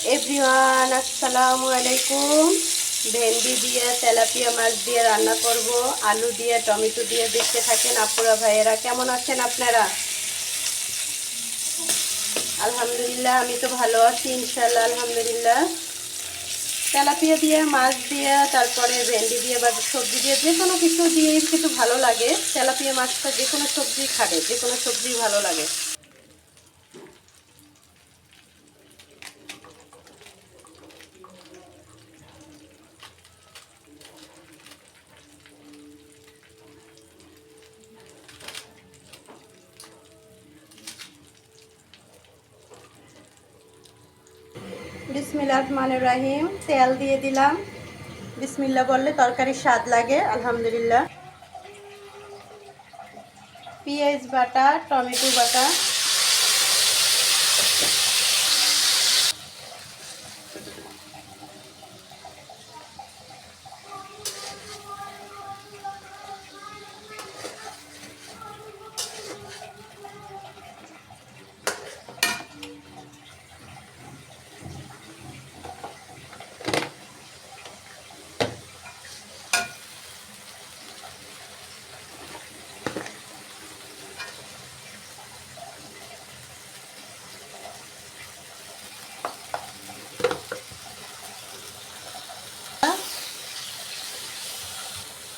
Everyone, আসসালামু আলাইকুম। ভেন্ডি দিয়ে তেলাপিয়া মাছ দিয়ে রান্না করব, আলু দিয়ে টমেটো দিয়ে। দেখতে থাকেন আপুরা ভাইয়েরা, কেমন আছেন আপনারা? আলহামদুলিল্লাহ, আমি তো ভালো আছি ইনশাল্লাহ, আলহামদুলিল্লাহ। তেলাপিয়া দিয়ে, মাছ দিয়ে, তারপরে ভেন্ডি দিয়ে বা সবজি দিয়ে, যে কোনো কিছু দিয়েই কিন্তু ভালো লাগে। তেলাপিয়া মাছটা যে কোনো সবজি খাবে, যে কোনো সবজি ভালো লাগে। বিসমিল্লাহির রহমানির রহিম। তেল দিয়ে দিলাম। বিসমিল্লাহ বললে তরকারির স্বাদ লাগে, আলহামদুলিল্লাহ। পেঁয়াজ বাটা, টমেটো বাটা,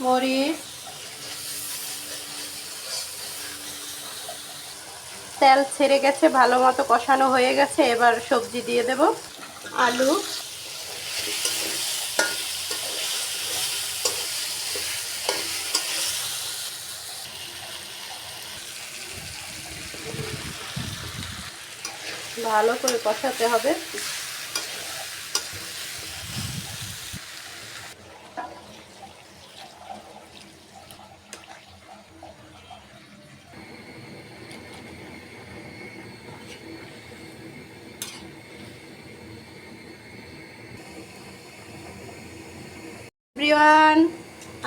মরিচ। তেল ছেড়ে গেছে, ভালো মতো কষানো হয়ে গেছে। এবার সবজি দিয়ে দেব। আলু, ভালো করে কষাতে হবে। এভরিওয়ান,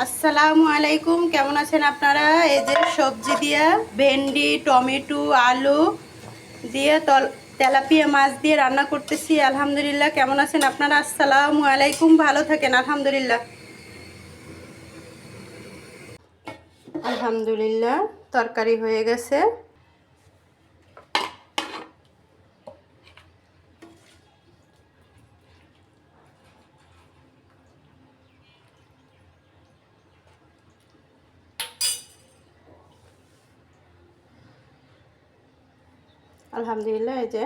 আসসালামু আলাইকুম। কেমন আছেন আপনারা? এই যে সবজি দিয়ে, ভেন্ডি, টমেটো, আলু দিয়ে তেলাপিয়া মাছ দিয়ে রান্না করতেছি, আলহামদুলিল্লাহ। কেমন আছেন আপনারা? আসসালামু আলাইকুম। ভালো থাকেন, আলহামদুলিল্লাহ। আলহামদুলিল্লাহ, তরকারি হয়ে গেছে। আলহামদুলিল্লাহ, এই যে